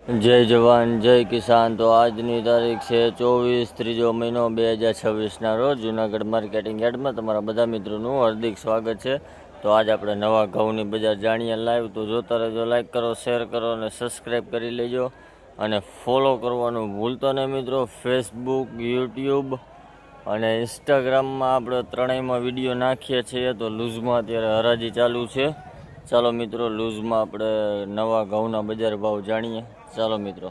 જય જવાન જય કિસાન। તો આજની તારીખ છે 24 ત્રીજો મહિનો 2026ના રોજ જૂનાગઢ માર્કેટિંગ યાર્ડમાં તમારા બધા મિત્રોનું હાર્દિક સ્વાગત છે। તો આજ આપણે નવા ઘઉંની બજાર જાણીએ લાઈવ। તો જોતા રહેજો, લાઈક કરો, શેર કરો અને સબસ્ક્રાઈબ કરી લેજો અને ફોલો કરવાનું ભૂલતો નહીં મિત્રો। ફેસબુક, યુટ્યુબ અને ઇન્સ્ટાગ્રામમાં આપણે ત્રણેયમાં વિડીયો નાખીએ છીએ। તો લૂઝમાં અત્યારે હરાજી ચાલુ છે। ચાલો મિત્રો, લૂઝમાં આપણે નવા ઘઉંના બજાર ભાવ જાણીએ। ચાલો મિત્રો।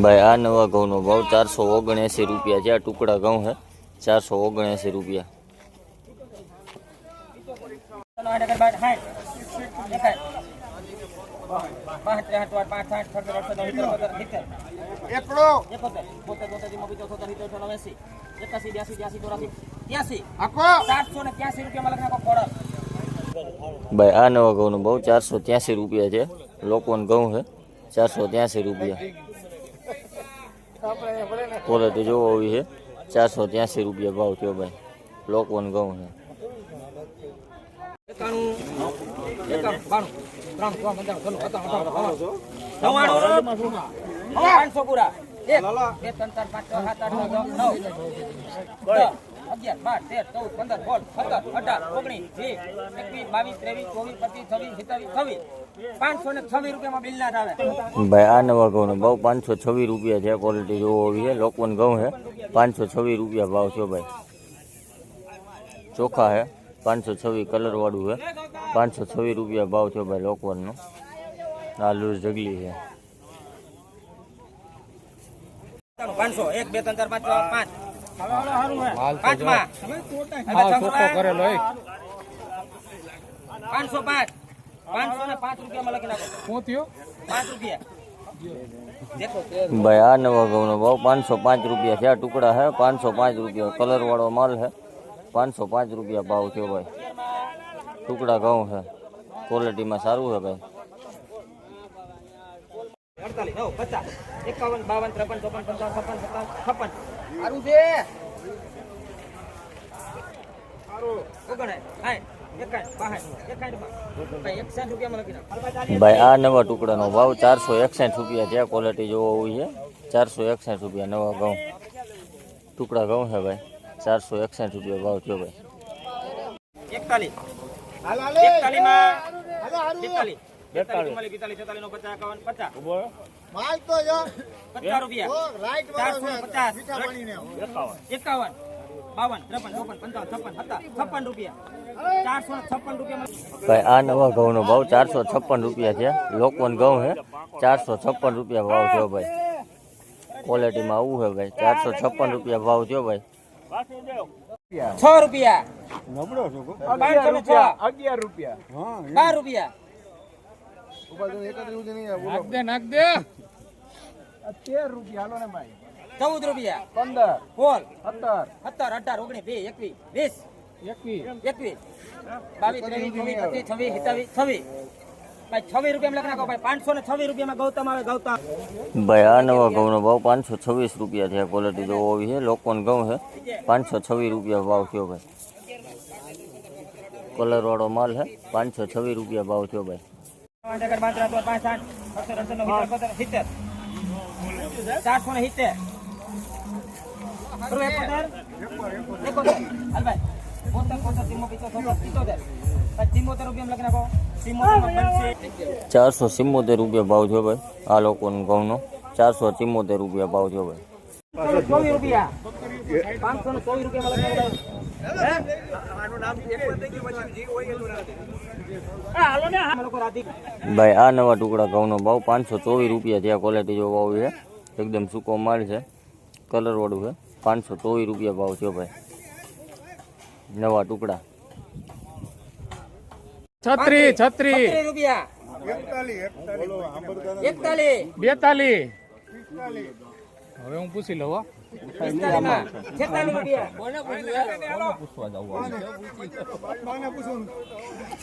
ભાઈ આ નવા ઘઉં નો ભાવ 479 રૂપિયા છે। આ ટુકડા ઘઉં છે 479 રૂપિયા। ભાઈ આ નવા ઘઉં નો ભાવ 483 રૂપિયા છે। લોકોન ઘઉં છે 483 રૂપિયા। ક્વોલિટી જોવો આવી છે 483 રૂપિયા ભાવ થયો ભાઈ। લોકોન ઘઉં છે। ભાઈ આ નવા ઘઉં નો ભાવ 526 રૂપિયા છે। ક્વોલિટી જોવો આવી છે। લોકોન ઘઉં છે 526 રૂપિયા ભાવ થયો ભાઈ। ચોખા છે 526 કલર વાળું છે 526 રૂપિયા ભાવ થયો ભાઈ। લોકવનનો આ લૂઝ ઢગલી છે। 500 1 2 3 4 5 5 505 505 રૂપિયામાં લખી નાખો। શું થયો? 5 રૂપિયા ભાઈ આ નવા ઘઉંનો ભાવ 505 રૂપિયા છે। આ ટુકડા છે 505 રૂપિયા। કલર વાળો માલ છે 505 રૂપિયા ભાવ થયો ભાઈ। ટુકડા ઘઉં છે, ક્વોલિટીમાં સારું છે ભાઈ। 48 9 50 51 52 53 54 55 56 સારું છે સારું ઓગણે હાય 61 રૂપિયામાં લખી નાખો। ભાઈ આ નવા ટુકડાનો ભાવ 461 રૂપિયા છે। ક્વોલિટી જોવો હોય છે 461 રૂપિયા નવા ઘઉં। ટુકડા ઘઉં છે ભાઈ 461 રૂપિયા ભાવ થયો ભાઈ। 41 41 માં 42 માલ તો જો 50 રૂપિયા રાઈટ 450 51 52 53 રૂપિયા 456 રૂપિયા। ભાઈ આ નવા ઘઉંનો ભાવ 456 રૂપિયા છે। લોકોન ઘઉં છે 456 રૂપિયા ભાવ થયો ભાઈ। ક્વોલિટીમાં આવું છે ભાઈ। 456 રૂપિયા ભાવ થયો ભાઈ। 6 રૂપિયા નબળો છો 11 રૂપિયા 12 રૂપિયા નાખ દે 13 રૂપિયા હાલો ને ભાઈ। 14 રૂપિયા 15 બોલ 17 17 18 19 20 21 22 23 24 26 26 રૂપિયા લખી નાખો ભાઈ। 526 રૂપિયામાં ગૌતમ આવે ગૌતમ। ભાઈ આ નવા ઘઉંનો ભાવ 526 રૂપિયા છે। ક્વોલિટી જોવો આવી છે। લોકોન ઘઉં છે 526 રૂપિયા ભાવ થયો ભાઈ। કલર વાળો માલ છે 526 રૂપિયા ભાવ થયો ભાઈ। 477 રૂપિયા ભાવ થયો ભાઈ। આ લોકોનો ઘઉંનો 474 રૂપિયા ભાવ થયો ભાઈ। 24 રૂપિયા 524 રૂપિયામાં ભાઈ આ નવા ટુકડા ઘઉંનો ભાવ 524 રૂપિયા છે। ક્વોલિટી જોવા આવી છે એકદમ સૂકો માલ છે, કલર વાળું છે। 524 રૂપિયા ભાવ થયો ભાઈ। નવા ટુકડા 36 રૂપિયા 41 42 હવે હું પૂછી લઉં। પિસ્તાલીસમાં 46 રૂપિયા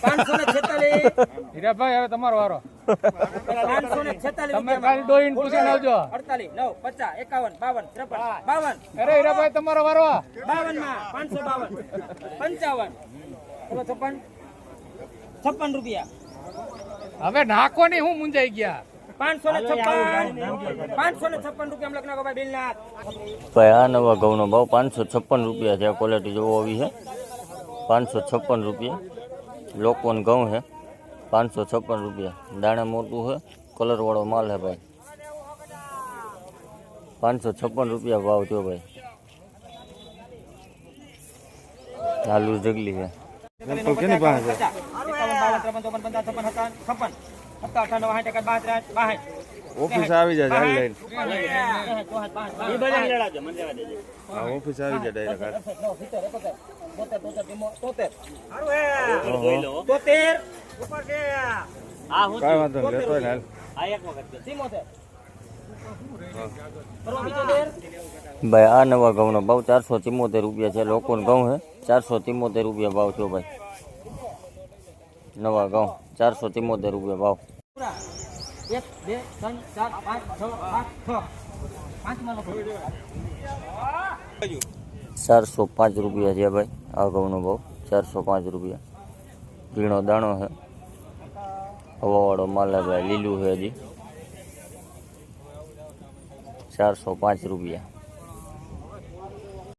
546. હીરાભાઈ હવે તમારો વારો 546 તમે ખાલી ડોહીને પૂછીને આવજો 48 9 50 51 52 53 52 અરે હીરાભાઈ તમારો વારો 52 માં 552 55 56 રૂપિયા હવે નાખો નહીં હું મુંજાઈ ગયા 556 રૂપિયા લખ નાખો ભાઈ બિલનાથ. ભાઈ આ નવા ઘઉંનો ભાવ 556 રૂપિયા છે. ક્વોલિટી જોવો આવી છે 556 રૂપિયા. લોકોન ઘઉં છે 556 રૂપિયા. દાણા મોટું છે, કલરવાળો માલ છે ભાઈ. 556 રૂપિયા ભાવ થયો ભાઈ. આલુ જગલી છે. કેની પાસે છે? 57 ઓફિસ આવી જાય ચાલ લઈને ઓફિસ આવી જાય ડાયરેક્ટ કાંઈ વાંધો નહીં લેતો ને હાલ ભાઈ આ નવા ઘઉંનો ભાવ 474 રૂપિયા છે. લોકોનો ઘઉં છે 473 રૂપિયા ભાવ થયો ભાઈ. નવા ઘઉં 473 રૂપિયા ભાવ. 1 2 3 4 5 6 405 રૂપિયા છે ભાઈ. આ ઘઉંનો ભાવ 405 રૂપિયા. ઝીણો દાણો છે, હવાવાળો માલ છે ભાઈ. લીલું છે હજી. 405 રૂપિયા.